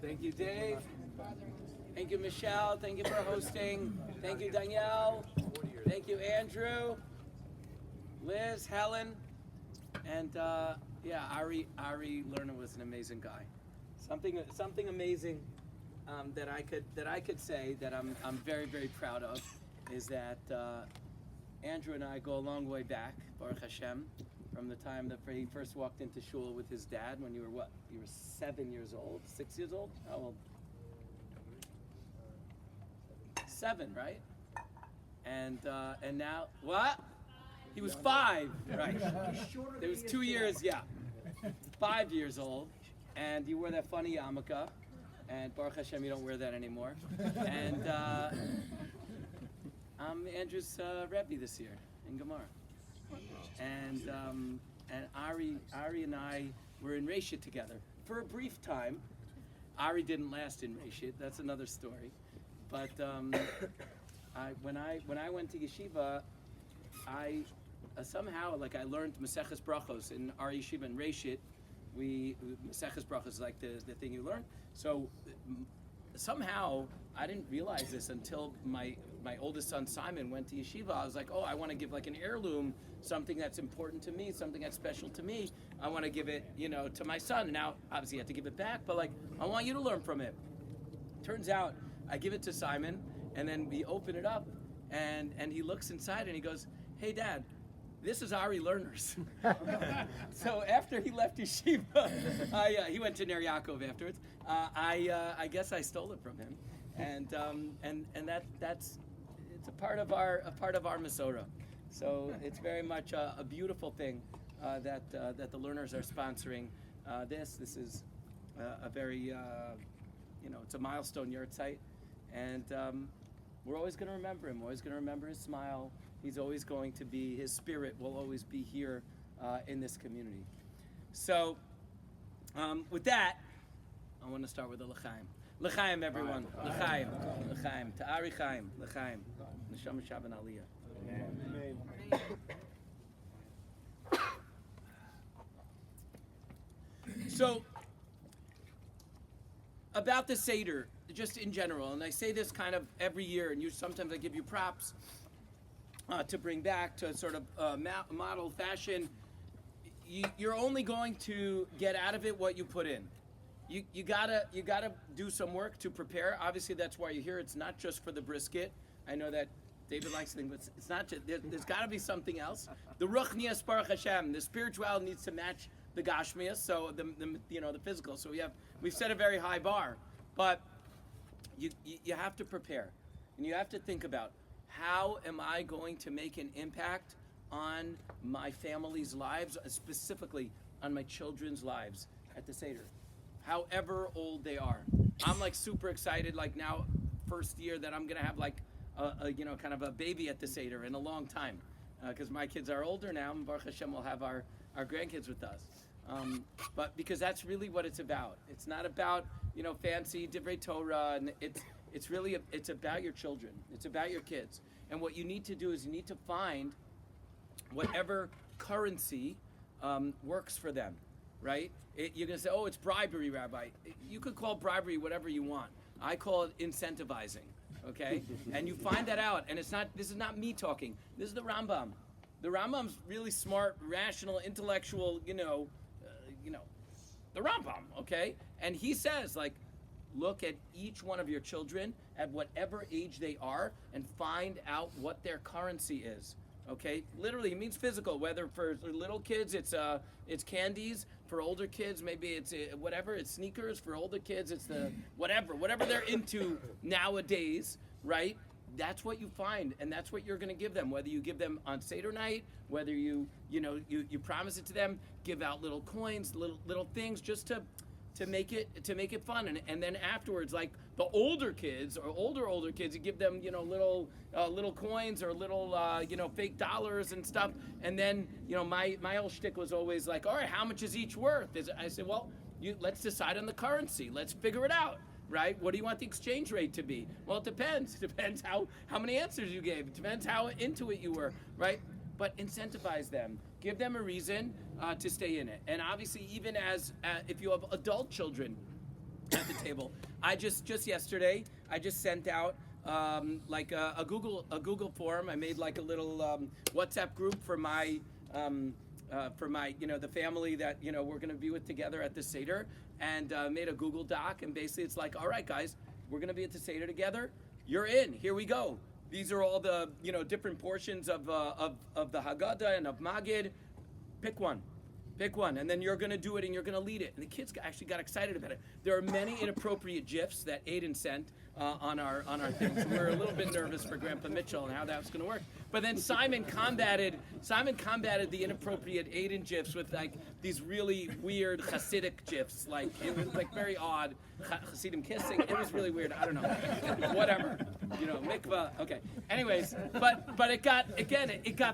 Thank you, Dave. Thank you, Michelle. Thank you for hosting. Thank you, Danielle. Thank you, Andrew, Liz, Helen, and Ari Lerner was an amazing guy. Something amazing that I could say that I'm very, very proud of is that Andrew and I go a long way back, Baruch Hashem, from the time that he first walked into shul with his dad when you were what? You were 7 years old, 6 years old? How old? 7, right? And now what? He was 5, right? There was 2 years, 5 years old, and you wore that funny yarmulke, and Baruch Hashem, you don't wear that anymore. And I'm Andrew's Rebbe this year in Gemara. And Ari and I were in Reshit together for a brief time. Ari didn't last in Reshit. That's another story. But when I went to yeshiva, I somehow I learned Maseches Brachos in our yeshiva in Reshit. Maseches Brachos is like the thing you learn. So somehow I didn't realize this until my oldest son Simon went to yeshiva. I was like, oh, I want to give like an heirloom, something that's important to me, something that's special to me. I want to give it, to my son. And now, obviously, you have to give it back, but I want you to learn from it. Turns out, I give it to Simon, and then we open it up, and he looks inside and he goes, hey, Dad, this is Ari Lerner's. So after he left yeshiva, he went to Ner Yaakov afterwards. I guess I stole it from him, and that's it's a part of our Masorah. So it's very much a beautiful thing that the learners are sponsoring this. This is a very it's a milestone yahrzeit, and we're always going to remember him. We're always going to remember his smile. He's always going to be, his spirit will always be here in this community. So, with that, I want to start with the L'chaim. L'chaim, everyone. L'chaim. L'chaim. Ta'ari chaim. L'chaim. Neshama Shaban Aliyah. Amen. So, about the Seder, just in general, and I say this kind of every year, and sometimes I give you props to bring back to sort of model fashion. You're only going to get out of it what you put in. You gotta do some work to prepare. Obviously, that's why you're here. It's not just for the brisket. I know that David likes to think, but it's not just. There's got to be something else. The ruchnias Baruch Hashem, the spirituality needs to match the gashmias, so the physical. So we've set a very high bar, but you have to prepare, and you have to think about, how am I going to make an impact on my family's lives, specifically on my children's lives at the Seder, however old they are. I'm super excited, now first year that I'm gonna have kind of a baby at the Seder in a long time, because my kids are older now, and Baruch Hashem will have our grandkids with us. But because that's really what it's about. It's not about fancy divrei Torah, and it's really it's about your children. It's about your kids. And what you need to do is you need to find whatever currency works for them, right? You're going to say, oh, it's bribery, Rabbi. You could call bribery whatever you want. I call it incentivizing, okay? And you find that out, and this is not me talking. This is the Rambam. The Rambam's really smart, rational, intellectual, the Rambam, okay? And he says, look at each one of your children at whatever age they are and find out what their currency is, okay? Literally, it means physical, whether for little kids it's candies, for older kids maybe it's whatever, it's sneakers, for older kids it's the whatever they're into nowadays, right? That's what you find, and that's what you're going to give them. Whether you give them on Seder night, whether you promise it to them, give out little coins, little things, just to make it fun, and then afterwards, the older kids or older kids, you give them little coins or little fake dollars and stuff, and then my whole shtick was always all right, how much is each worth? I said, well, let's decide on the currency. Let's figure it out. Right? What do you want the exchange rate to be? Well, it depends. It depends how many answers you gave. It depends how into it you were, right? But incentivize them. Give them a reason to stay in it. And obviously, even if you have adult children, at the table. I just yesterday, I just sent out like a Google form. I made like a little WhatsApp group for my the family that we're going to be with together at the Seder, and made a Google Doc, and basically it's like, all right guys, we're going to be at the Seder together. You're in. Here we go. These are all the different portions of the Haggadah and of Magid. Pick one, and then you're going to do it and you're going to lead it. And the kids actually got excited about it. There are many inappropriate GIFs that Aiden sent on our thing. So we're a little bit nervous for Grandpa Mitchell and how that was going to work. But then Simon combated the inappropriate Aiden GIFs with like these really weird Hasidic GIFs. Like it was like very odd. Hasidim kissing. It was really weird. I don't know. Whatever. Mikvah. Okay. Anyways, but it got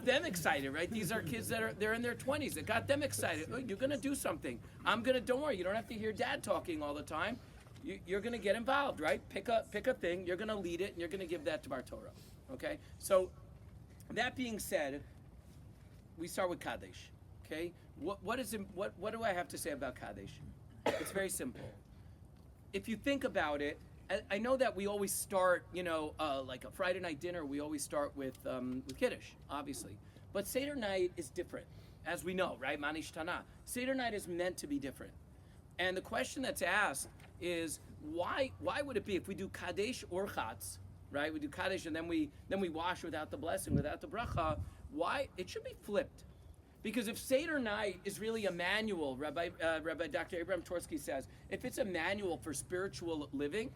them excited, right? These are kids they're in their 20s. It got them excited. Oh, you're gonna do something. Don't worry. You don't have to hear Dad talking all the time. You're gonna get involved, right? Pick a thing. You're gonna lead it, and you're gonna give that to Bar Torah. Okay. So, that being said, we start with Kaddish. Okay. What do I have to say about Kaddish? It's very simple. If you think about it, I know that we always start, like a Friday night dinner, we always start with Kiddush, obviously. But Seder night is different, as we know, right? Manish Tana. Seder night is meant to be different. And the question that's asked is, why would it be, if we do Kaddish or Chatz, right? We do Kaddish and then we wash without the blessing, without the bracha, why? It should be flipped. Because if Seder night is really a manual, Rabbi Dr. Abraham Torsky says, if it's a manual for spiritual living,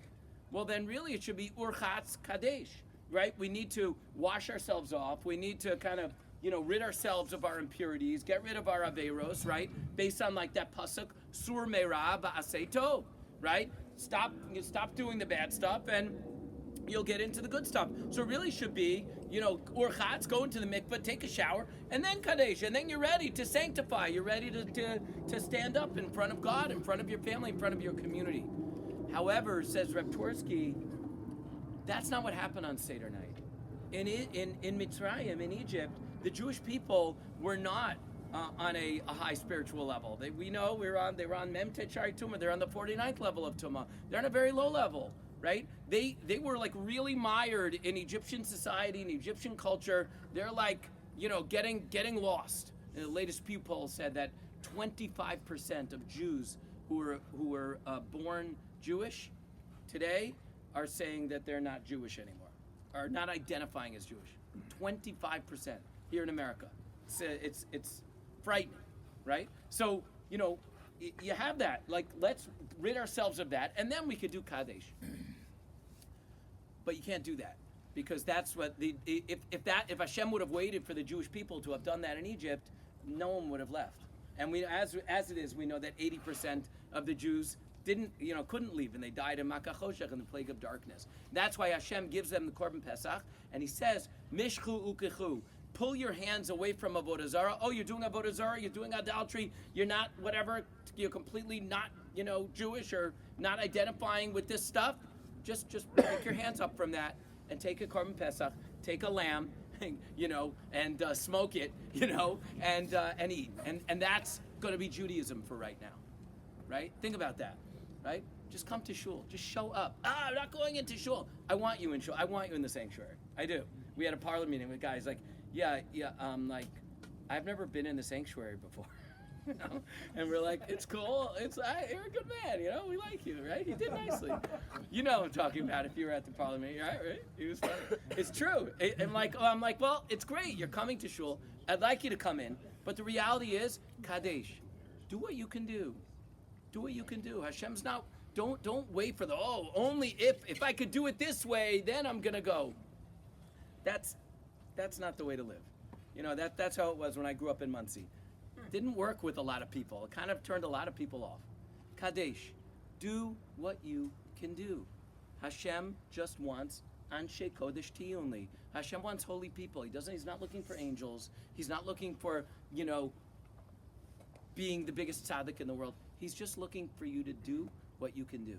well then really it should be Urchatz Kadesh, right? We need to wash ourselves off. We need to kind of, rid ourselves of our impurities, get rid of our Averos, right? Based on like that pasuk, Sur Meira Ba'asei Tov, right? Stop doing the bad stuff and you'll get into the good stuff. So it really should be, Urchatz, go into the mikveh, take a shower, and then Kadesh, and then you're ready to sanctify. You're ready to stand up in front of God, in front of your family, in front of your community. However, says Reb Torsky, that's not what happened on Seder night. In Mitzrayim, in Egypt, the Jewish people were not on a high spiritual level. We know they were on Mem Tetshari Tumah. They're on the 49th level of Tumah. They're on a very low level. Right? They were like really mired in Egyptian society and Egyptian culture. They're like, getting lost. And the latest Pew poll said that 25% of Jews who were born Jewish today are saying that they're not Jewish anymore, are not identifying as Jewish. 25% here in America. It's frightening, right? So, you have that. Like, let's rid ourselves of that, and then we could do Kaddish. But you can't do that, because that's what if Hashem would have waited for the Jewish people to have done that in Egypt, no one would have left. And we, as it is, we know that 80% of the Jews couldn't leave, and they died in Makah Choshech, in the plague of darkness. That's why Hashem gives them the Korban Pesach, and He says, Mishchu ukechu. Pull your hands away from Avodah Zarah. Oh, you're doing Avodah Zarah, you're doing idolatry, you're not whatever, you're completely not, Jewish or not identifying with this stuff. Just take your hands up from that and take a Korban Pesach, take a lamb, and smoke it, and eat. And that's going to be Judaism for right now, right? Think about that, right? Just come to shul. Just show up. I'm not going into shul. I want you in shul. I want you in the sanctuary. I do. We had a parlor meeting with guys like, like, I've never been in the sanctuary before. And we're like, it's cool. You're a good man. We like you, right? You did nicely. You know what I'm talking about if you were at the parliament, right? He was funny. It's true. I'm like, well, it's great. You're coming to shul. I'd like you to come in, but the reality is, Kadesh. Do what you can do. Do what you can do. Hashem's not. Don't wait for only if I could do it this way, then I'm gonna go. That's not the way to live. That's how it was when I grew up in Muncie. Didn't work with a lot of people. It kind of turned a lot of people off. Kadesh, do what you can do. Hashem just wants Anshe Kodesh Tiyunli. Hashem wants holy people. He's not looking for angels. He's not looking for, being the biggest tzaddik in the world. He's just looking for you to do what you can do.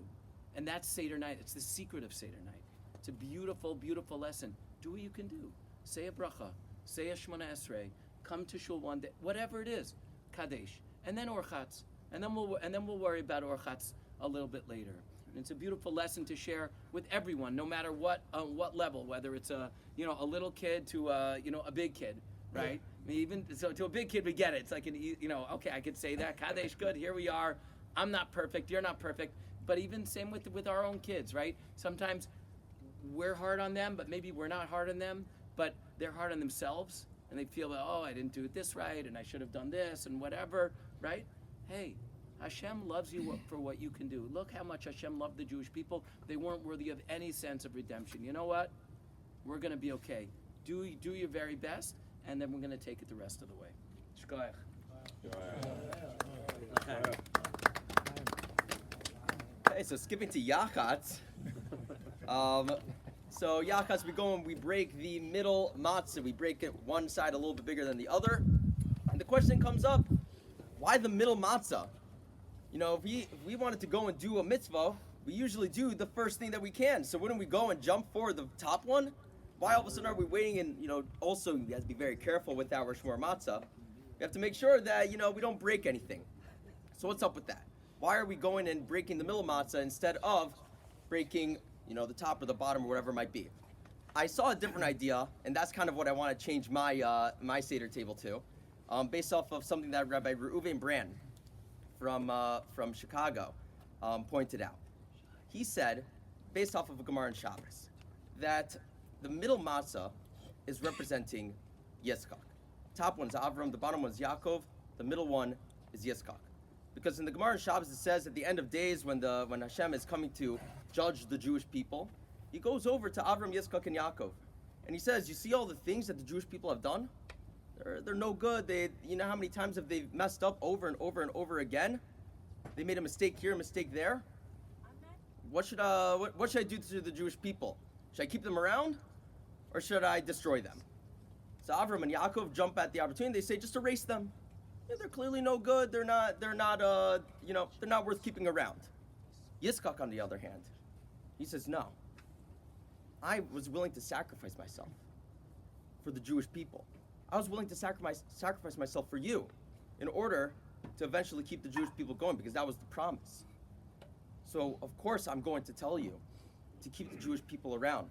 And that's Seder night. It's the secret of Seder night. It's a beautiful, beautiful lesson. Do what you can do. Say a bracha. Say a Shemona Esrei. Come to shul one day, whatever it is, Kadesh, and then Orchatz, and then we'll worry about Orchatz a little bit later. And it's a beautiful lesson to share with everyone, no matter what level, whether it's a little kid to a big kid, right? I mean, even so, to a big kid, we get it. It's like okay, I could say that Kadesh, good. Here we are. I'm not perfect. You're not perfect. But even same with our own kids, right? Sometimes we're hard on them, but maybe we're not hard on them, but they're hard on themselves, and they feel, oh, I didn't do it this right, and I should have done this, and whatever, right? Hey, Hashem loves you for what you can do. Look how much Hashem loved the Jewish people. They weren't worthy of any sense of redemption. You know what? We're going to be okay. Do your very best, and then we're going to take it the rest of the way. Shkoyach. Okay, so skipping to Yachatz. So Yachatz, we break the middle matzah. We break it one side a little bit bigger than the other. And the question comes up, why the middle matzah? If we wanted to go and do a mitzvah, we usually do the first thing that we can. So wouldn't we go and jump for the top one? Why all of a sudden are we waiting? And, also we have to be very careful with our shmor matzah. We have to make sure that, we don't break anything. So what's up with that? Why are we going and breaking the middle matzah instead of breaking, the top or the bottom or whatever it might be? I saw a different idea, and that's kind of what I want to change my Seder table to, based off of something that Rabbi Reuven Brand from Chicago pointed out. He said, based off of a Gemara in Shabbos, that the middle matzah is representing Yitzchak. Top one's Avram, the bottom one's Yaakov, the middle one is Yitzchak. Because in the Gemara in Shabbos it says at the end of days when Hashem is coming to judge the Jewish people, he goes over to Avram, Yitzchak, and Yaakov, and he says, "You see all the things that the Jewish people have done? They're no good. How many times have they messed up over and over and over again? They made a mistake here, a mistake there. What should I do to the Jewish people? Should I keep them around, or should I destroy them?" So Avram and Yaakov jump at the opportunity. They say, just erase them. They're clearly no good. They're not worth keeping around. Yitzchak, on the other hand, he says, no. I was willing to sacrifice myself for the Jewish people. I was willing to sacrifice myself for you in order to eventually keep the Jewish people going, because that was the promise. So, of course, I'm going to tell you to keep the Jewish people around.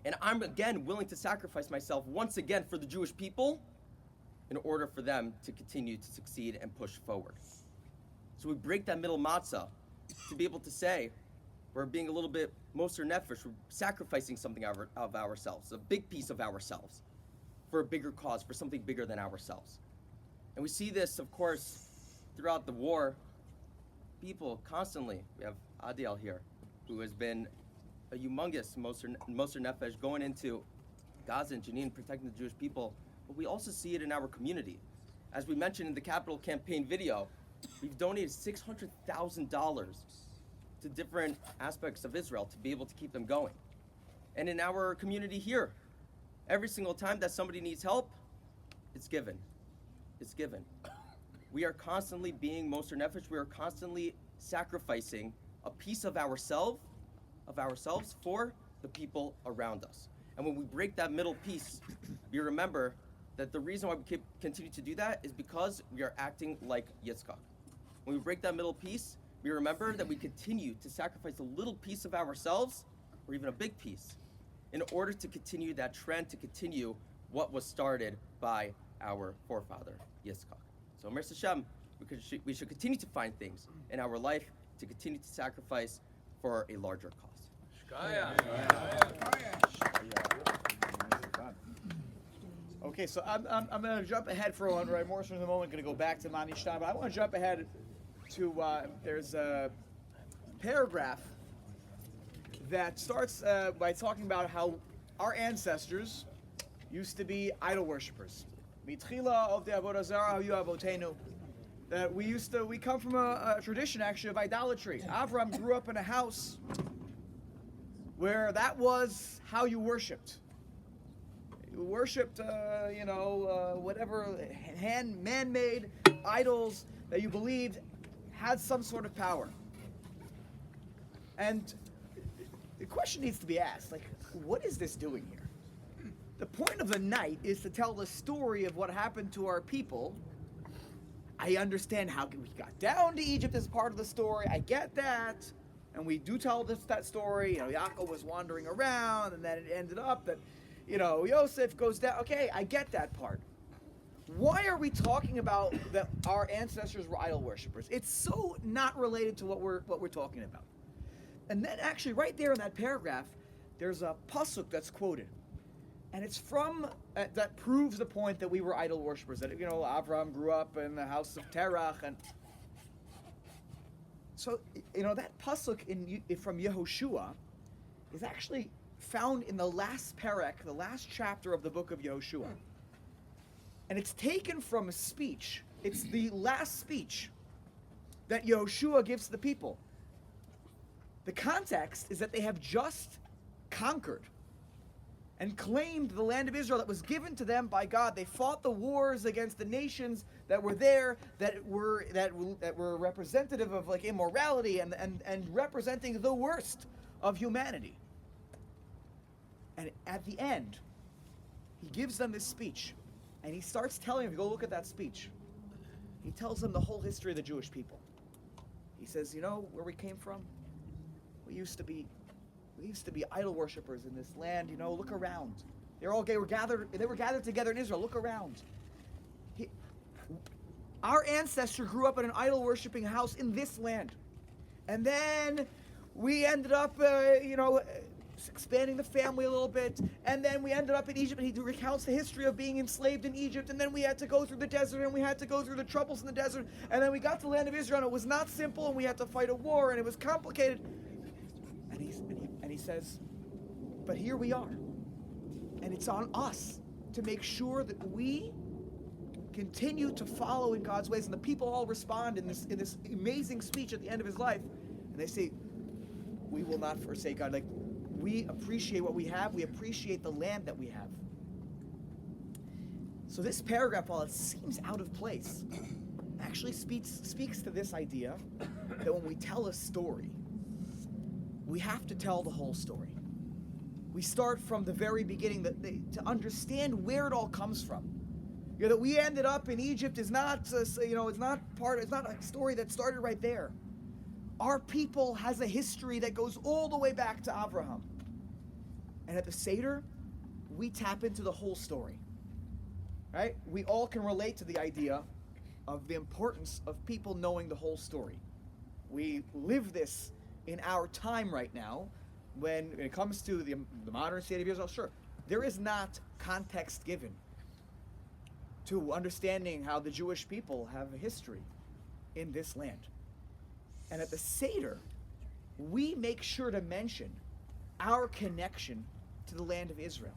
And I'm, again, willing to sacrifice myself once again for the Jewish people in order for them to continue to succeed and push forward. So we break that middle matzah to be able to say we're being a little bit moser nefesh, we're sacrificing something of ourselves, a big piece of ourselves, for a bigger cause, for something bigger than ourselves. And we see this, of course, throughout the war. People constantly, we have Adiel here, who has been a humongous moser nefesh going into Gaza and Jenin, protecting the Jewish people. But we also see it in our community. As we mentioned in the Capital Campaign video, we've donated $600,000 to different aspects of Israel to be able to keep them going. And in our community here, every single time that somebody needs help, it's given. It's given. We are constantly being moser nefesh. We are constantly sacrificing a piece of ourselves for the people around us. And when we break that middle piece, we remember that the reason why we continue to do that is because we are acting like Yitzchak. When we break that middle piece, we remember that we continue to sacrifice a little piece of ourselves, or even a big piece, in order to continue that trend, to continue what was started by our forefather, Yitzchak. So, Mer Hashem, we should continue to find things in our life to continue to sacrifice for a larger cause. Okay, so I'm going to jump ahead for one right more so in a moment. I'm going to go back to Mani Shtab, but I want to jump ahead to there's a paragraph that starts by talking about how our ancestors used to be idol worshippers. That we come from a tradition actually of idolatry. Avram grew up in a house where that was how you worshipped. You worshipped, whatever man-made idols that you believed had some sort of power. And the question needs to be asked, what is this doing here? The point of the night is to tell the story of what happened to our people. I understand how we got down to Egypt as part of the story. I get that. And we do tell that story. Yaakov was wandering around, and then it ended up that, Yosef goes down. Okay, I get that part. Why are we talking about that our ancestors were idol worshippers? It's so not related to what we're talking about. And then actually right there in that paragraph, there's a pasuk that's quoted. And it's from, that proves the point that we were idol worshippers. That, Avraham grew up in the house of Terach. And so, that pasuk from Yehoshua is actually found in the last perek, the last chapter of the book of Yehoshua. And it's taken from a speech. It's the last speech that Yehoshua gives to the people. The context is that they have just conquered and claimed the land of Israel that was given to them by God. They fought the wars against the nations that were there, that were representative of like immorality and representing the worst of humanity. And at the end, he gives them this speech. And he starts telling them, go look at that speech. He tells them the whole history of the Jewish people. He says, where we came from? We used to be idol worshippers in this land. Look around. They were gathered together in Israel. Look around. Our ancestor grew up in an idol worshiping house in this land, and then we ended up, expanding the family a little bit, and then we ended up in Egypt, and he recounts the history of being enslaved in Egypt, and then we had to go through the desert, and we had to go through the troubles in the desert, and then we got to the land of Israel, and it was not simple, and we had to fight a war, and it was complicated. And he says, but here we are, and it's on us to make sure that we continue to follow in God's ways. And the people all respond in this amazing speech at the end of his life, and they say, we will not forsake God. Like, we appreciate what we have. We appreciate the land that we have. So this paragraph, while it seems out of place, actually speaks to this idea that when we tell a story, we have to tell the whole story. We start from the very beginning to understand where it all comes from. That we ended up in Egypt is not, it's not a story that started right there. Our people has a history that goes all the way back to Abraham. And at the Seder, we tap into the whole story. Right? We all can relate to the idea of the importance of people knowing the whole story. We live this in our time right now. When it comes to the modern state of Israel, sure, there is not context given to understanding how the Jewish people have a history in this land. And at the Seder, we make sure to mention our connection to the land of Israel.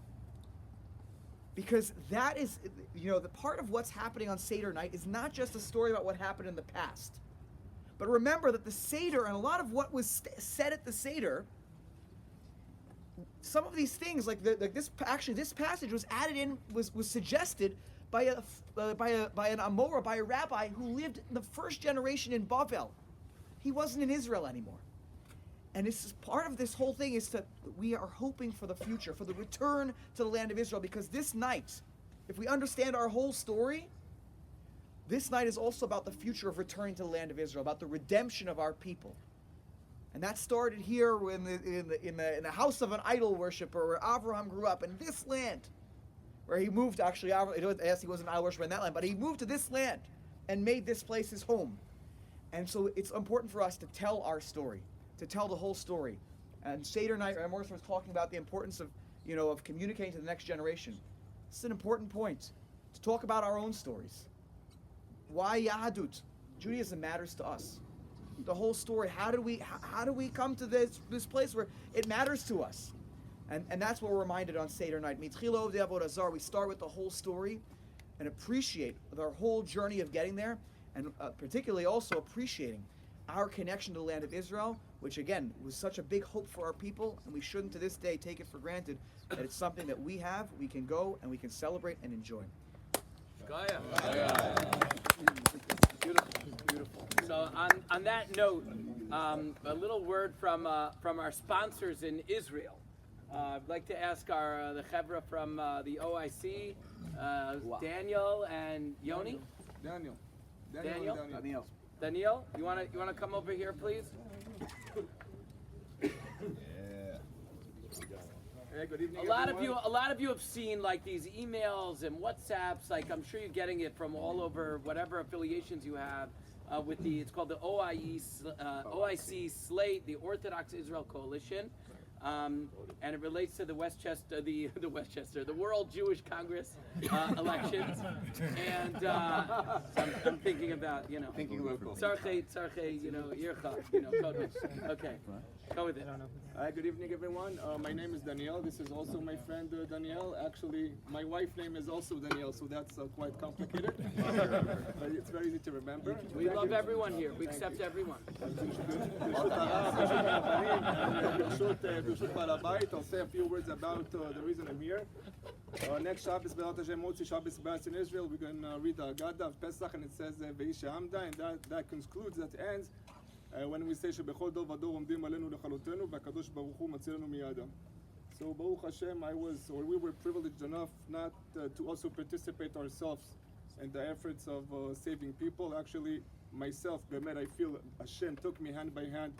Because that is, the part of what's happening on Seder night is not just a story about what happened in the past. But remember that the Seder, and a lot of what was said at the Seder, some of these things, this passage was added in, was suggested by an Amora, by a rabbi who lived in the first generation in Bavel. He wasn't in Israel anymore. And this is part of this whole thing is that we are hoping for the future, for the return to the land of Israel, because this night, if we understand our whole story, this night is also about the future of returning to the land of Israel, about the redemption of our people. And that started here in the house of an idol worshiper where Abraham grew up, in this land, where he moved. Actually, yes, he wasn't an idol worshiper in that land, but he moved to this land and made this place his home. And so it's important for us to tell our story, to tell the whole story. And Seder night, Morris was talking about the importance of communicating to the next generation. This is an important point, to talk about our own stories. Why Yahadut? Judaism matters to us. The whole story. How do we come to this place where it matters to us? And that's what we're reminded on Seder night. We start with the whole story and appreciate our whole journey of getting there, and particularly also appreciating our connection to the land of Israel, which again was such a big hope for our people, and we shouldn't to this day take it for granted that it's something that we have, we can go, and we can celebrate and enjoy. Gaia. Beautiful. So on that note, a little word from our sponsors in Israel. I'd like to ask the Chevra from the OIC, Daniel and Yoni. Daniel. You want to come over here, please? Good evening, A lot everyone. of you have seen like these emails and WhatsApps. Like I'm sure you're getting it from all over, whatever affiliations you have with the. It's called the OIC Slate, the Orthodox Israel Coalition, and it relates to the the World Jewish Congress elections. And I'm thinking about Thinking local. Tzarchei, Yircha, Kodesh. Okay, go with it. Hi, good evening, everyone. My name is Danielle. This is also my friend Danielle. Actually, my wife's name is also Danielle, so that's quite complicated. But it's very easy to remember. We love everyone here. We accept everyone. ברשות בעל הבית, I'll say a few words about the reason I'm here. Next Shabbos, Be'ezrat Hashem, Motzi Shabbos B'Eretz in Israel, we're going to read the Haggadah of Pesach, and it says Ve'ish Amda, and that concludes, that ends when we say שבכל דור ודור עומדים עלינו לכלותנו, והקדוש ברוך הוא מציל לנו מידם. So Baruch Hashem, we were privileged enough not to also participate ourselves in the efforts of saving people. Actually, myself, Bemet, I feel Hashem took me hand by hand.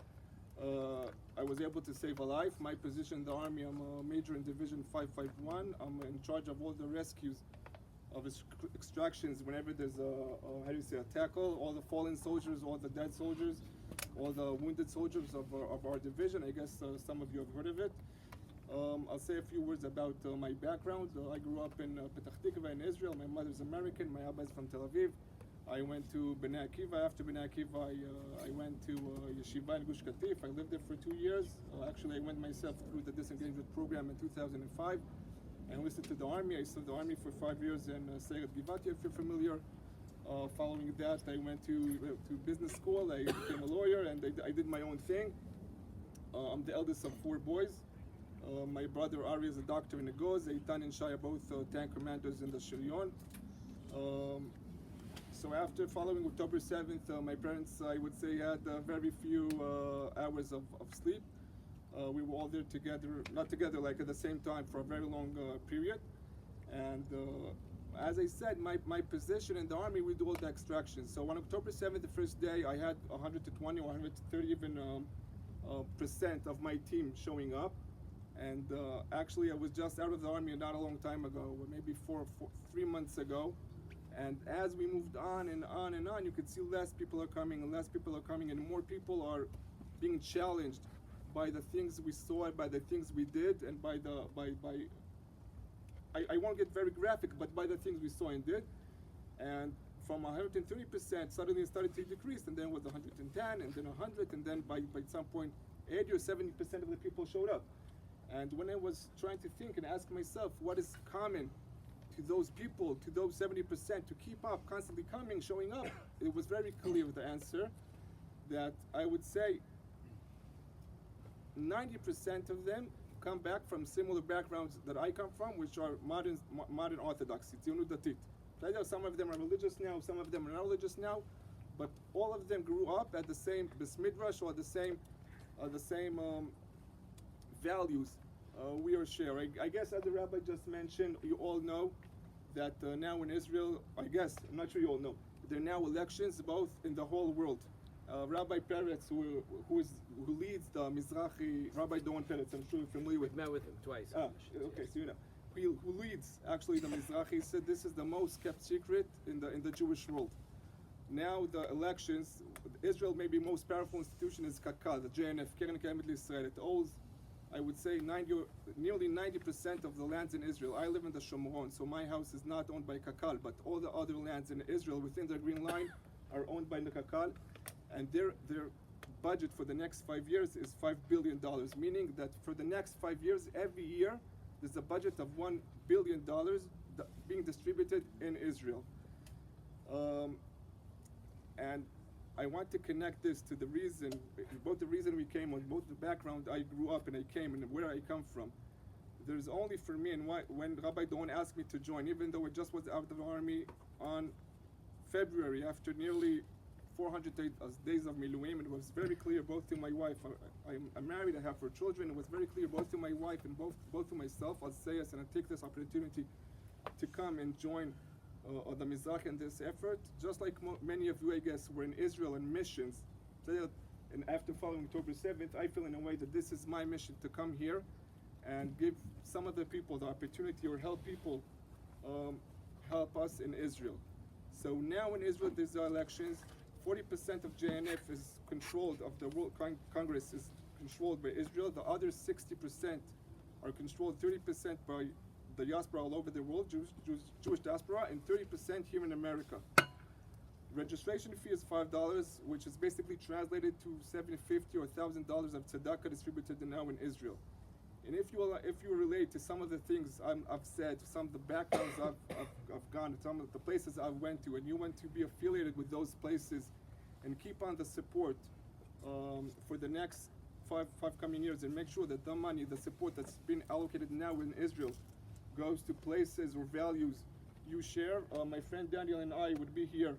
I was able to save a life. My position in the army, I'm a major in Division 551. I'm in charge of all the rescues of extractions whenever there's a tackle, all the fallen soldiers, all the dead soldiers, all the wounded soldiers of our division. I guess some of you have heard of it. I'll say a few words about my background. I grew up in Petach Tikva in Israel. My mother's American. My Abba is from Tel Aviv. I went to Bnei Akiva. After Bnei Akiva, I went to Yeshiva in Gush Katif. I lived there for 2 years. Actually, I went myself through the disengagement program in 2005. I enlisted to the army. I served the army for 5 years in Seirat Givati, if you're familiar. Following that, I went to business school. I became a lawyer, and I did my own thing. I'm the eldest of 4 boys. My brother Ari is a doctor in the Goz. Eitan and Shai are both tank commanders in the Shirion. So after following October 7th, my parents, I would say, had very few hours of sleep. We were all there together, not together, like at the same time for a very long period. And as I said, my position in the army, we do all the extractions. So on October 7th, the first day, I had 120 or 130 even percent of my team showing up. And actually, I was just out of the army not a long time ago, maybe 3 months ago. And as we moved on and on and on, you could see less people are coming and less people are coming, and more people are being challenged by the things we saw, by the things we did, and by I won't get very graphic, but by the things we saw and did. And from 130%, suddenly it started to decrease, and then it was 110, and then 100, and then by some point, 80 or 70% of the people showed up. And when I was trying to think and ask myself what is common to those people, to those 70% to keep up, constantly coming, showing up, it was very clear the answer that I would say 90% of them come back from similar backgrounds that I come from, which are modern Orthodoxy, Tzionut Datit. Some of them are religious now, some of them are not religious now, but all of them grew up at the same Bais Midrash or the same values we are sharing. I guess as the rabbi just mentioned, you all know that now in Israel, I guess, I'm not sure you all know, there are now elections both in the whole world. Rabbi Peretz, who leads the Mizrahi, Rabbi Doan Peretz, I'm sure you're familiar with. Met with him twice. Okay, so you know. Who leads actually the Mizrahi, said this is the most kept secret in the Jewish world. Now the elections, Israel maybe most powerful institution is Kakal, the JNF, Keren Kayemet L'Israel. It owns, I would say, nearly 90% of the lands in Israel. I live in the Shomron, so my house is not owned by Kakal, but all the other lands in Israel within the Green Line are owned by the Kakal, and their budget for the next 5 years is $5 billion, meaning that for the next 5 years, every year, there's a budget of $1 billion being distributed in Israel. And I want to connect this to the reason, both the reason we came on, both the background I grew up and I came and where I come from. There's only for me, and when Rabbi Doan asked me to join, even though I just was out of the army on February, after nearly 400 days of miluim, it was very clear both to my wife, I'm married, I have 4 children, it was very clear both to my wife and both to myself, I'll say yes, and I take this opportunity to come and join the Mizrach in this effort. Just like many of you, I guess, were in Israel and missions, and after following October 7th, I feel in a way that this is my mission to come here and give some of the people the opportunity or help people help us in Israel. So now in Israel there's elections. 40% of JNF is controlled, of the World Congress is controlled by Israel. The other 60% are controlled, 30% by the diaspora all over the world, Jewish diaspora, and 30% here in America. Registration fee is $5, which is basically translated to $750 or $1,000 of tzedakah distributed now in Israel. And if you relate to some of the things I've said, some of the backgrounds I've gone to, some of the places I've went to, and you want to be affiliated with those places and keep on the support for the next five coming years, and make sure that the money, the support that's been allocated now in Israel goes to places or values you share. My friend Daniel and I would be here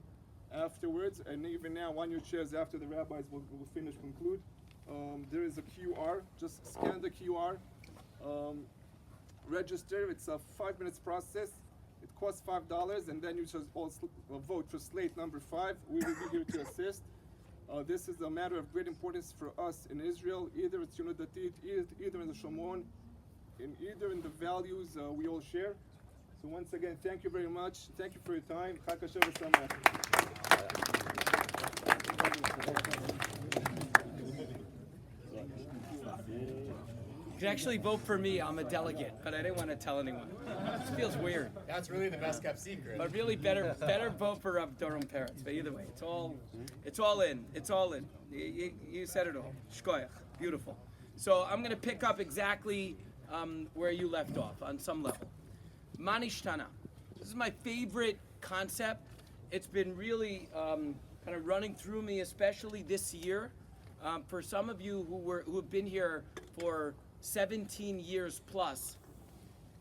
afterwards, and even now on your chairs after the rabbis will conclude. There is a QR, just scan the QR, register. It's a 5 minutes process. It costs $5, and then you just all vote for slate number 5. We will be here to assist. This is a matter of great importance for us in Israel. Either it's Datit, either in the Shomron, either in the values we all share. So once again, thank you very much. Thank you for your time. Chag Kasher v'Sameach. You can actually vote for me. I'm a delegate, but I didn't want to tell anyone. It feels weird. That's really the best kept secret. But really, better vote for Rav Doron Peretz. But either way, it's all in. It's all in. You said it all. Shkoyach. Beautiful. So I'm going to pick up exactly where you left off on some level. Manishtana. This is my favorite concept. It's been really kind of running through me, especially this year. For some of you who have been here for 17 years plus,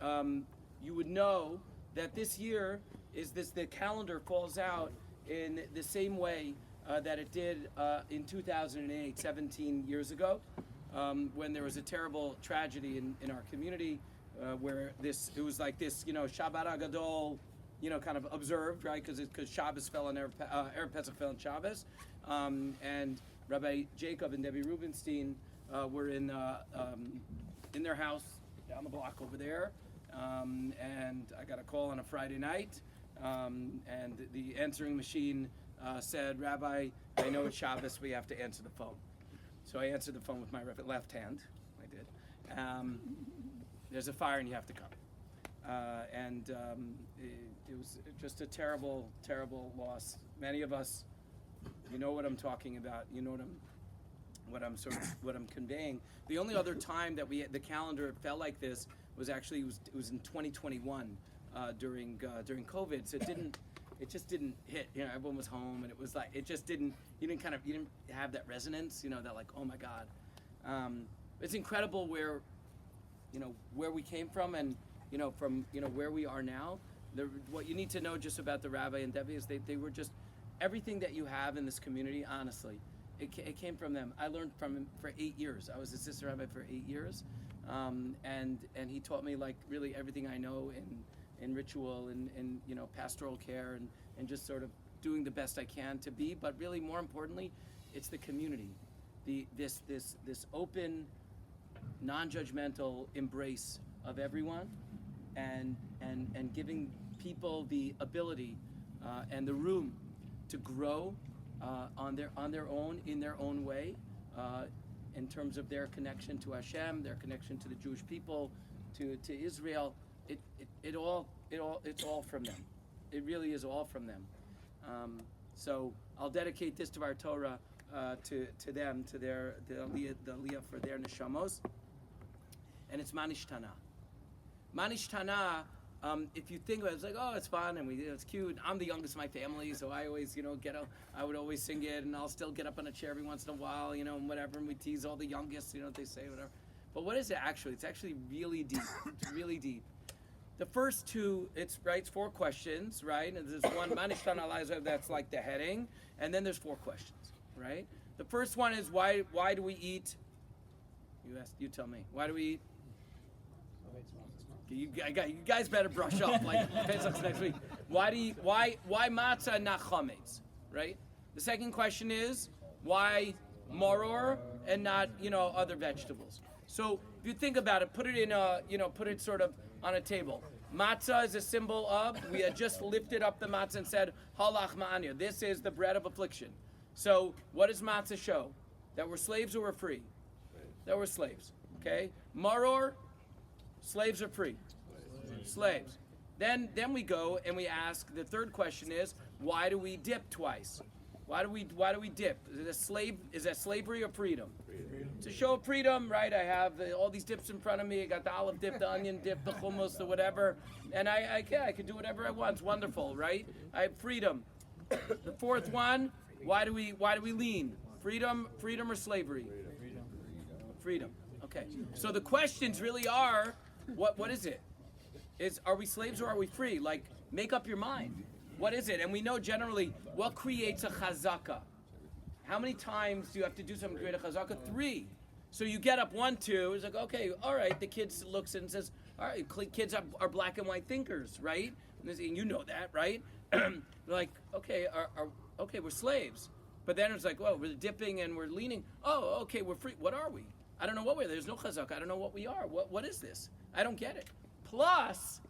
you would know that this year the calendar falls out in the same way that it did in 2008, 17 years ago, when there was a terrible tragedy in our community, where it was like this, Shabbat Agadol, kind of observed, right? Because Shabbos fell on Erev Pesach fell on Shabbos, and Rabbi Jacob and Debbie Rubenstein were in their house down the block over there, and I got a call on a Friday night, and the answering machine said, "Rabbi, I know it's Shabbos, we have to answer the phone." So I answered the phone with my left hand. I did. There's a fire and you have to come. It was just a terrible, terrible loss. Many of us, you know what I'm talking about. You know what I'm conveying. The only other time that the calendar felt like this was actually it was in 2021 during COVID. So it just didn't hit. Everyone was home, and it was like it just didn't. You didn't have that resonance. That like, oh my God. It's incredible where we came from, and from where we are now. What you need to know just about the Rabbi and Debbie is they were just everything that you have in this community. Honestly, it came from them. I learned from him for 8 years. I was assistant rabbi for 8 years, and he taught me like really everything I know in ritual and pastoral care and just sort of doing the best I can to be. But really, more importantly, it's the community, this open, non-judgmental embrace of everyone, and giving people the ability and the room to grow on their own, in their own way, in terms of their connection to Hashem, their connection to the Jewish people, to Israel. It's all from them. It really is all from them. So I'll dedicate this to our Torah to them, to the aliyah for their neshamos, and it's Manishtana. Manishtana. If you think about it, it's like, oh, it's fun and it's cute. I'm the youngest of my family, so I always, I would always sing it, and I'll still get up on a chair every once in a while, and whatever, and we tease all the youngest, what they say, whatever. But what is it actually? It's actually really deep. It's really deep. The first two, it's 4 questions, right? And there's one, Manishtana Eliza, that's like the heading, and then there's 4 questions, right? The first one is why do we eat? You tell me. Why do we eat? You guys better brush up. Like Pesach's next week. Why matzah not chametz? Right. The second question is why maror and not other vegetables. So if you think about it, put it in put it sort of on a table. Matzah is a symbol of, we had just lifted up the matzah and said, halach ma'anya, this is the bread of affliction. So what does matzah show? That we're slaves or we're free? That we're slaves, okay? Maror, slaves are free. Slaves. Then we go and we ask, the third question is, why do we dip twice? Why do we dip? Is that slavery or freedom? It's a show of freedom, right? I have all these dips in front of me. I got the olive dip, the onion dip, the hummus, the whatever, and I can do whatever I want. It's wonderful, right? I have freedom. The fourth one, why do we lean? Freedom or slavery? Freedom. Okay. So the questions really are, what is it? Are we slaves or are we free? Like, make up your mind. What is it? And we know generally, what creates a chazaka? How many times do you have to do something to create a chazaka? 3. So you get up 1, 2, it's like, okay, all right. The kid looks and says, all right, kids are black and white thinkers, right? And you know that, right? Like, okay, okay, we're slaves. But then it's like, well, we're dipping and we're leaning. Oh, okay, we're free. What are we? I don't know what we're. There's no chazaka. I don't know what we are. What is this? I don't get it. Plus,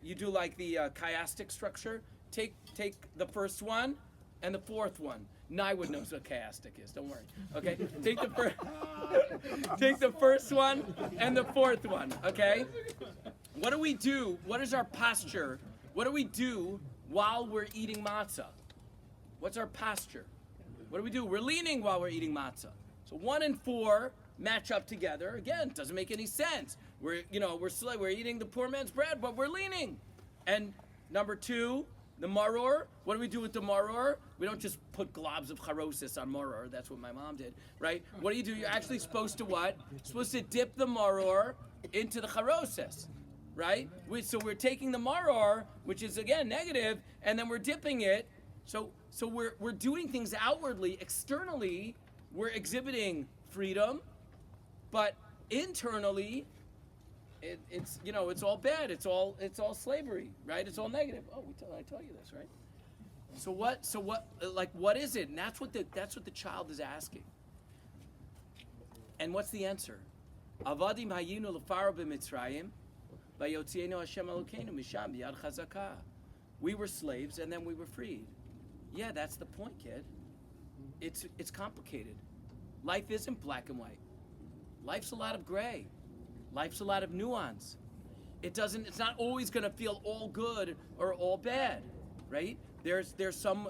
you do like the chiastic structure. Take the first one and the fourth one. Nywood knows what chiastic is. Don't worry. Okay. Take the first one and the fourth one. Okay. What do we do? What is our posture? What do we do while we're eating matzah? What's our posture? What do we do? We're leaning while we're eating matzah. So 1 and 4 match up together. Again, it doesn't make any sense. We're eating the poor man's bread, but we're leaning. And number 2, the maror. What do we do with the maror? We don't just put globs of charosis on maror. That's what my mom did, right? What do? You're actually supposed to what? You're supposed to dip the maror into the charosis, right? So we're taking the maror, which is again negative, and then we're dipping it. So we're doing things outwardly, externally, we're exhibiting freedom, but internally, it's all bad. It's all slavery, right? It's all negative. Oh, I tell you this, right? So what is it? And that's what the child is asking. And what's the answer? Avadim hayinu lefaro b'Mitzrayim, vayotzienu Hashem Elokeinu misham b'yad chazakah. We were slaves and then we were freed. Yeah, that's the point, kid. It's complicated. Life isn't black and white. Life's a lot of gray. Life's a lot of nuance. It's not always going to feel all good or all bad, right? There's some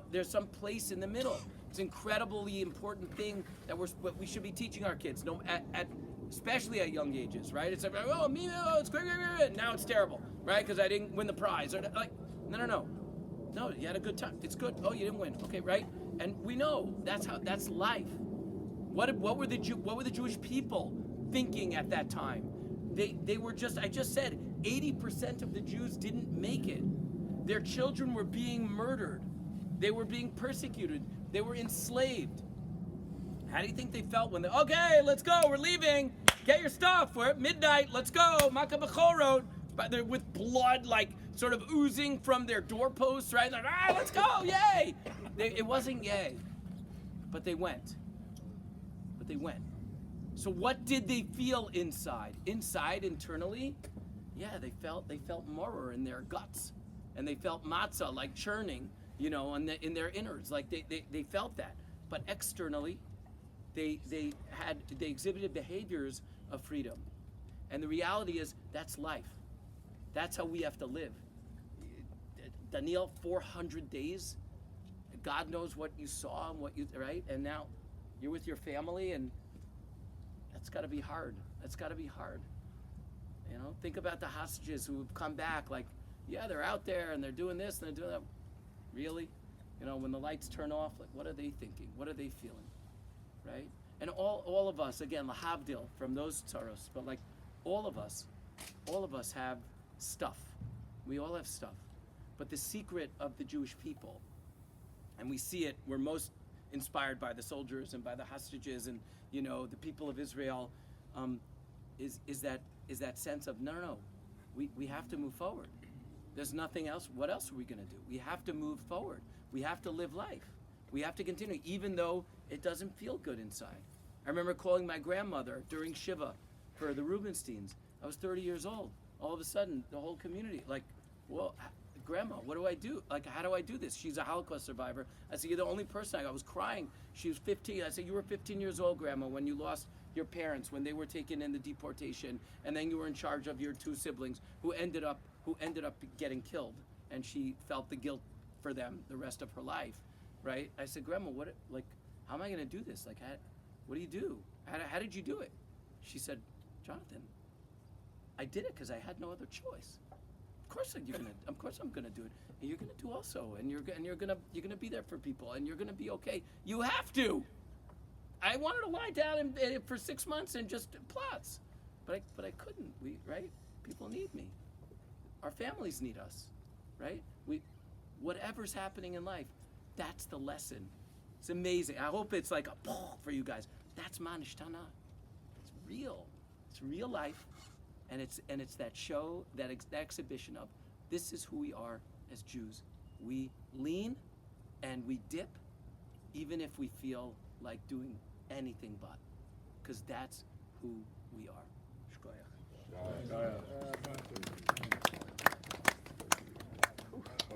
place in the middle. It's an incredibly important thing that we should be teaching our kids, especially at young ages, right? It's like, it's great, now it's terrible, right? Because I didn't win the prize, or like, no, you had a good time. It's good. Oh, you didn't win. Okay, right? And we know that's life. What were the Jewish people thinking at that time? They were I just said 80% of the Jews didn't make it. Their children were being murdered. They were being persecuted. They were enslaved. How do you think they felt when okay, let's go, we're leaving. Get your stuff. We're at midnight. Let's go. Makkah Bechor Road. But they're with blood like sort of oozing from their doorposts, right? Like, let's go, yay! It wasn't yay, but they went. So what did they feel inside? Internally, yeah, they felt maror in their guts, and they felt matzah like churning, in their innards, like they felt that. But externally, they exhibited behaviors of freedom, and the reality is that's life. That's how we have to live. Daniel, 400 days. God knows what you saw and right? And now you're with your family, and that's got to be hard. Think about the hostages who have come back. Like, yeah, they're out there and they're doing this and they're doing that. Really? When the lights turn off, like, what are they thinking? What are they feeling? Right? And all of us, again, lahavdil from those tzaros, but like all of us have stuff. We all have stuff. But the secret of the Jewish people, and we see it, we're most inspired by the soldiers and by the hostages and the people of Israel, is that sense of no, we have to move forward. There's nothing else. What else are we going to do? We have to move forward. We have to live life. We have to continue, even though it doesn't feel good inside. I remember calling my grandmother during Shiva for the Rubensteins. I was 30 years old. All of a sudden, the whole community, like, well, Grandma, what do I do? Like, how do I do this? She's a Holocaust survivor. I said, you're the only person. I was crying. She was 15. I said, you were 15 years old, Grandma, when you lost your parents, when they were taken in the deportation, and then you were in charge of your two siblings who ended up getting killed, and she felt the guilt for them the rest of her life, right? I said, Grandma, how am I going to do this? Like, what do you do? How did you do it? She said, Jonathan, I did it because I had no other choice. Of course I'm gonna do it, and you're gonna do also, and you're gonna be there for people, and you're gonna be okay. You have to. I wanted to lie down for 6 months and just plots, but I couldn't. Right? People need me. Our families need us, right? Whatever's happening in life, that's the lesson. It's amazing. I hope it's like a for you guys. That's Manishtana. It's real. It's real life. And it's that show, that exhibition of this is who we are as Jews. We lean and we dip, even if we feel like doing anything but, because that's who we are.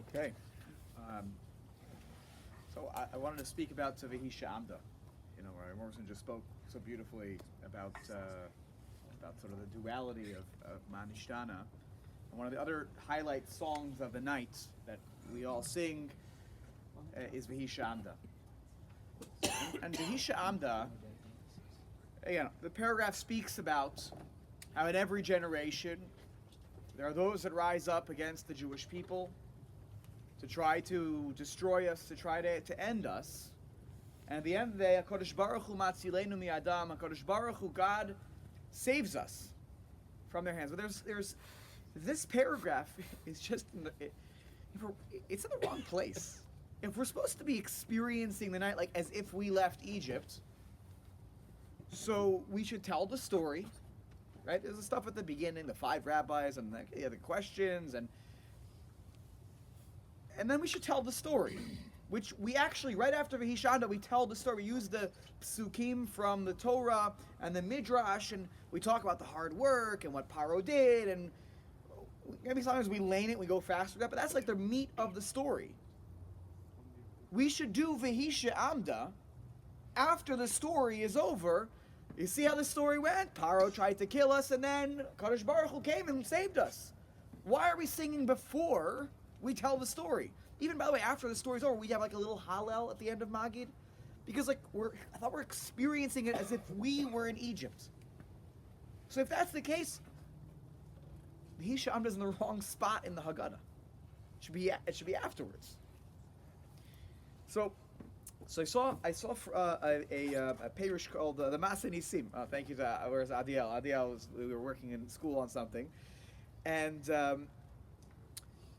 Okay. So I wanted to speak about Vehi She'amda. You know, where Morrison just spoke so beautifully about sort of the duality of Manishtana. And one of the other highlight songs of the night that we all sing is Vehi She'amda. And Vehi She'amda, the paragraph speaks about how in every generation there are those that rise up against the Jewish people to try to destroy us, to try to end us. And at the end of the day, HaKadosh Baruch Hu Matzilenu mi'adam, HaKadosh Baruch Hu, God saves us from their hands. But there's this paragraph is just it's in the wrong place. If we're supposed to be experiencing the night like as if we left Egypt, so we should tell the story, right? There's the stuff at the beginning, the 5 rabbis and the questions, and then we should tell the story. Which we actually, right after Vehi She'amda, we tell the story. We use the psukim from the Torah and the Midrash, and we talk about the hard work and what Paro did, and maybe sometimes we lane it, we go faster, but that's like the meat of the story. We should do Vehi She'amda after the story is over. You see how the story went? Paro tried to kill us, and then Kadosh Baruch Hu came and saved us. Why are we singing before we tell the story? Even, by the way, after the story's over, we have like a little Hallel at the end of Magid. Because I thought we're experiencing it as if we were in Egypt. So if that's the case, Vehi She'amda is in the wrong spot in the Haggadah. It should be afterwards. So I saw a parish called the Masa Nisim. Thank you to where's Adiel? Adiel we were working in school on something, and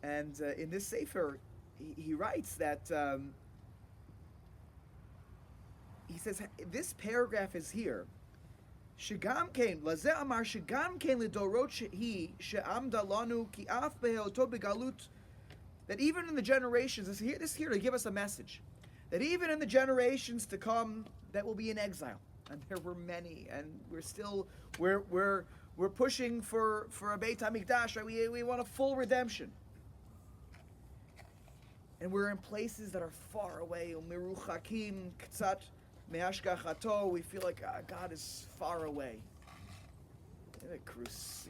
in this sefer, he writes that he says this paragraph is here. Shegam kein lazeh amar shegam kein lidorot shehi she'amda lanu ki af be'oto begalut. That even in the generations, this is here to give us a message. That even in the generations to come, that will be in exile, and there were many, and we're pushing for a Beit HaMikdash. Right? We want a full redemption. And we're in places that are far away. Umiruchakim k'tzat me'ashgachato. We feel like God is far away. You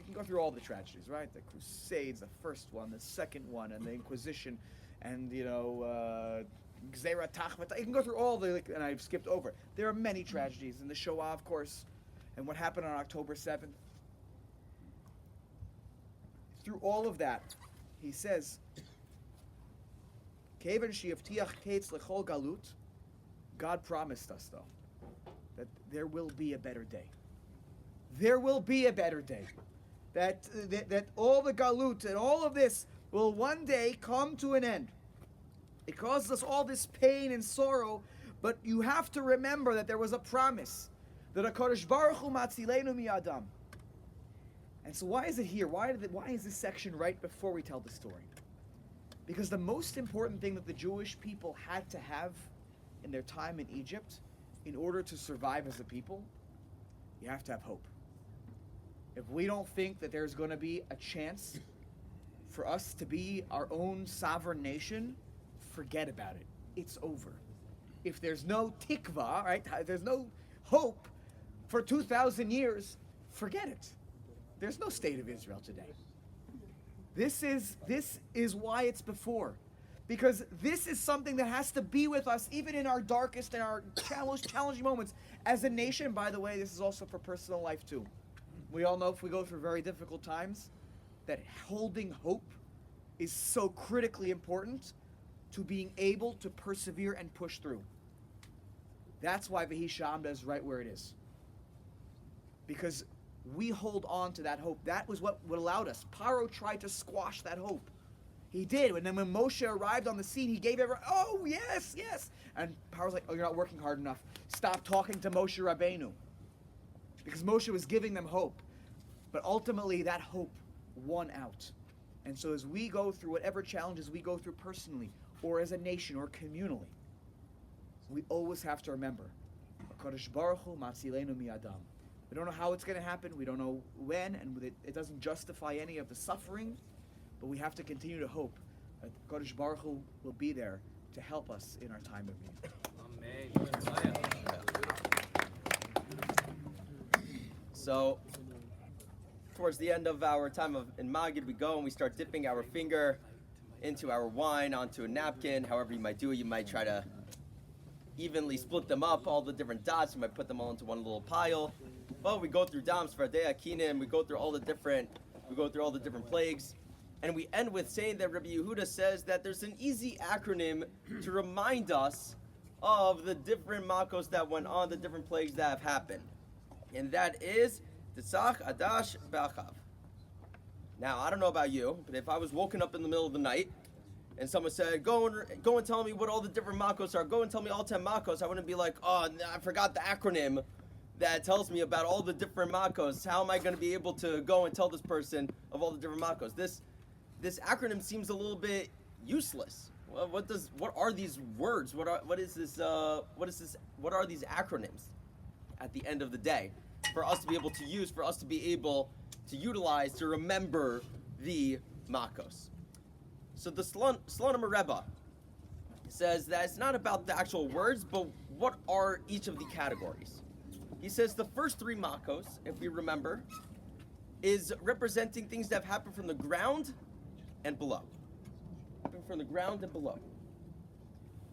can go through all the tragedies, right? The Crusades, the first one, the second one, and the Inquisition, and Gzeira Tachmat. You can go through all and I've skipped over. There are many tragedies, and the Shoah, of course, and what happened on October 7th. Through all of that, he says, God promised us, though, that there will be a better day. There will be a better day. That all the galut and all of this will one day come to an end. It causes us all this pain and sorrow, but you have to remember that there was a promise that HaKadosh Baruch Hu matzilenu mi'adam. And so why is it here? Why is this section right before we tell the story? Because the most important thing that the Jewish people had to have in their time in Egypt in order to survive as a people, you have to have hope. If we don't think that there's going to be a chance for us to be our own sovereign nation, forget about it. It's over. If there's no tikva, right? There's no hope for 2,000 years, forget it. There's no state of Israel today. This is why it's before. Because this is something that has to be with us even in our darkest and our challenging moments. As a nation, by the way, this is also for personal life too. We all know if we go through very difficult times, that holding hope is so critically important to being able to persevere and push through. That's why V'hi Sha'amda is right where it is. Because we hold on to that hope. That was what allowed us. Paro tried to squash that hope. He did. And then when Moshe arrived on the scene, he gave everyone, oh, yes, yes. And Paro's like, oh, you're not working hard enough. Stop talking to Moshe Rabbeinu. Because Moshe was giving them hope. But ultimately, that hope won out. And so as we go through whatever challenges we go through personally, or as a nation, or communally, we always have to remember, HaKadosh Baruch Hu Matzilenu mi'adam. We don't know how it's going to happen. We don't know when, and it doesn't justify any of the suffering. But we have to continue to hope that HaKadosh Baruch Hu will be there to help us in our time of need. Amen. So, towards the end of our time in Magid, we go and we start dipping our finger into our wine, onto a napkin. However you might do it, you might try to evenly split them up, all the different dots. You might put them all into one little pile. Well, we go through Dam, Svardei, Akinim. We go through all the different plagues. And we end with saying that Rabbi Yehuda says that there's an easy acronym to remind us of the different makos that went on, the different plagues that have happened. And that is Titzach, Adash, Be'achav. Now, I don't know about you, but if I was woken up in the middle of the night and someone said, go and tell me what all the different makos are, go and tell me all 10 makos, I wouldn't be like, oh, I forgot the acronym that tells me about all the different makos. How am I going to be able to go and tell this person of all the different makos? This acronym seems a little bit useless. Well, what are these words? What are these acronyms at the end of the day for us to be able to use, for us to be able to utilize, to remember the makos? So the Slonim Rebbe says that it's not about the actual words, but what are each of the categories. He says the first 3 makos, if we remember, is representing things that have happened from the ground and below. From the ground and below.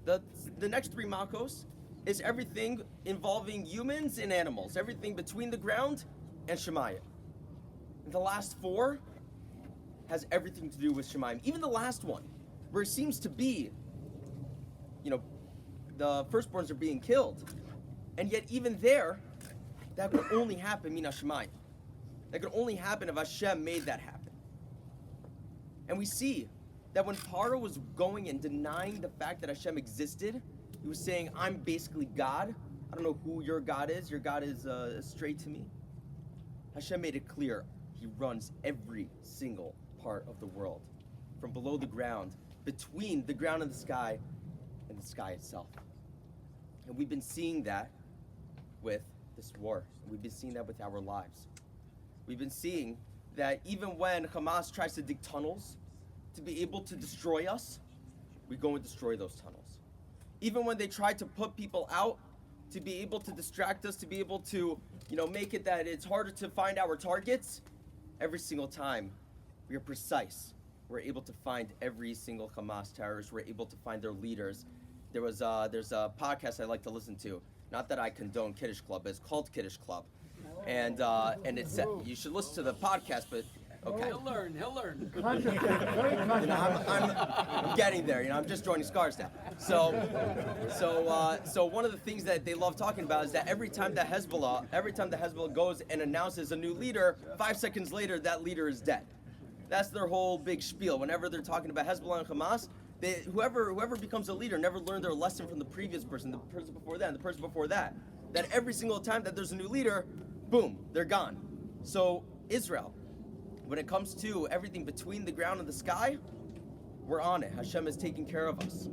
The next 3 makos is everything involving humans and animals, everything between the ground and Shemayim. And the last 4 has everything to do with Shemayim. Even the last one, where it seems to be, the firstborns are being killed, and yet even there, that could only happen mina Shemayim. That could only happen if Hashem made that happen. And we see that when Paro was going and denying the fact that Hashem existed, he was saying, I'm basically God. I don't know who your God is. Your God is straight to me. Hashem made it clear he runs every single part of the world, from below the ground, between the ground and the sky sky itself. And we've been seeing that with this war. We've been seeing that with our lives. We've been seeing that even when Hamas tries to dig tunnels to be able to destroy us, we go and destroy those tunnels. Even when they try to put people out to be able to distract us, to be able to, make it that it's harder to find our targets, every single time we are precise. We're able to find every single Hamas terrorist. We're able to find their leaders. There's a podcast I like to listen to. Not that I condone Kiddush Club, but it's called Kiddush Club. And it's you should listen to the podcast, but okay. He'll learn. I'm getting there. I'm just joining scars now. So one of the things that they love talking about is that every time the Hezbollah goes and announces a new leader, 5 seconds later that leader is dead. That's their whole big spiel. Whenever they're talking about Hezbollah and Hamas, whoever becomes a leader never learned their lesson from the previous person, the person before that, and the person before that. That every single time that there's a new leader, boom, they're gone. So Israel, when it comes to everything between the ground and the sky, we're on it. Hashem is taking care of us.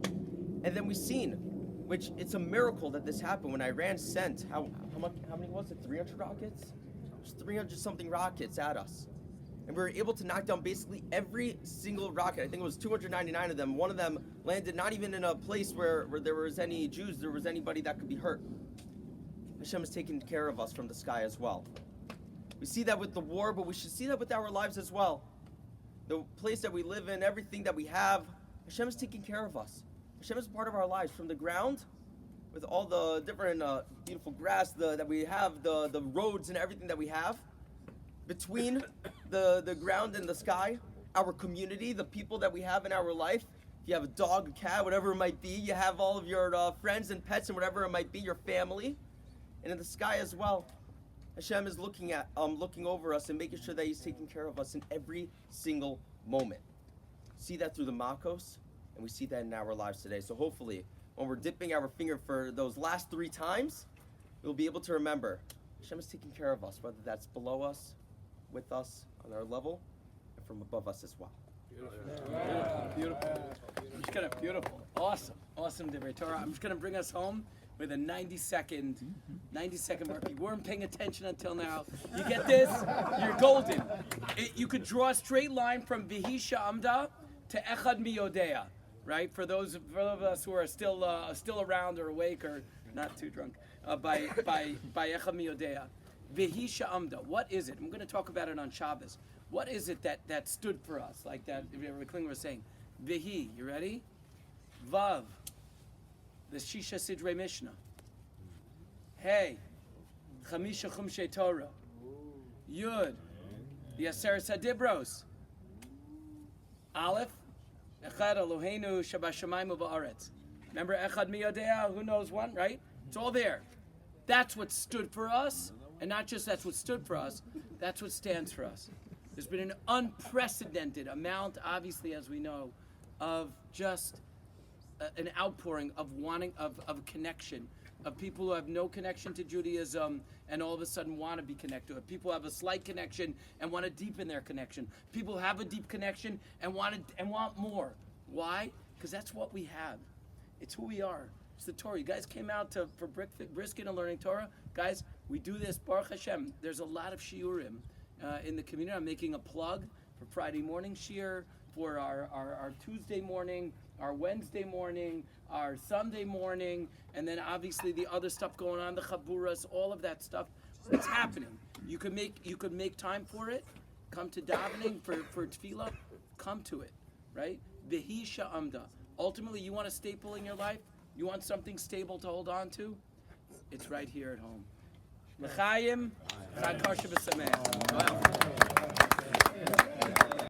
And then we've seen which it's a miracle that this happened. When Iran sent, how many was it? 300 rockets? It was 300 something rockets at us. And we were able to knock down basically every single rocket. I think it was 299 of them. One of them landed not even in a place where there was any Jews, there was anybody that could be hurt. Hashem is taking care of us from the sky as well. We see that with the war, but we should see that with our lives as well. The place that we live in, everything that we have, Hashem is taking care of us. Hashem is part of our lives, from the ground, with all the different beautiful grass that we have, the roads and everything that we have, between the ground and the sky, our community, the people that we have in our life. If you have a dog, a cat, whatever it might be, you have all of your friends and pets and whatever it might be, your family, and in the sky as well. Hashem is looking over us and making sure that He's taking care of us in every single moment. See that through the Makos, and we see that in our lives today. So hopefully, when we're dipping our finger for those last 3 times, we'll be able to remember Hashem is taking care of us, whether that's below us, with us, on our level, and from above us as well. Beautiful. I'm just gonna, beautiful. Awesome Divrei Torah. I'm just gonna bring us home with a 90-second mark. You weren't paying attention until now. You get this? You're golden. You could draw a straight line from Vihi Sha'amda to Echad Mi Yodea, right? For those of us who are still around or awake or not too drunk, by Echad Mi Yodea. Vihi Sha'amda. What is it? I'm going to talk about it on Shabbos. What is it that stood for us? Like that Rabbi Klinger was saying. Vihi, you ready? Vav, the Shisha Sidrei Mishnah. Hey, Chamisha Chumshei Torah. Yud, the Aseret Sadibros. Aleph, Echad Eloheinu Shabashamayim U'Ba'aretz. Remember Echad Mi Yodea, who knows one, right? It's all there. That's what stood for us, and not just that's what stood for us, that's what stands for us. There's been an unprecedented amount, obviously, as we know, of just an outpouring of connection, of people who have no connection to Judaism and all of a sudden want to be connected. People who have a slight connection and want to deepen their connection. People who have a deep connection and want more. Why? Because that's what we have. It's who we are. It's the Torah. You guys came out for brisket and learning Torah. Guys, we do this, Baruch Hashem. There's a lot of shiurim in the community. I'm making a plug for Friday morning shiur, for our Tuesday morning, our Wednesday morning, our Sunday morning, and then obviously the other stuff going on, the chaburas, all of that stuff. It's happening. You could make time for it. Come to davening for tefillah. Come to it, right? Vihi sha'amda. Ultimately, you want a staple in your life. You want something stable to hold on to. It's right here at home. L'chaim, chag kosher v'sameach.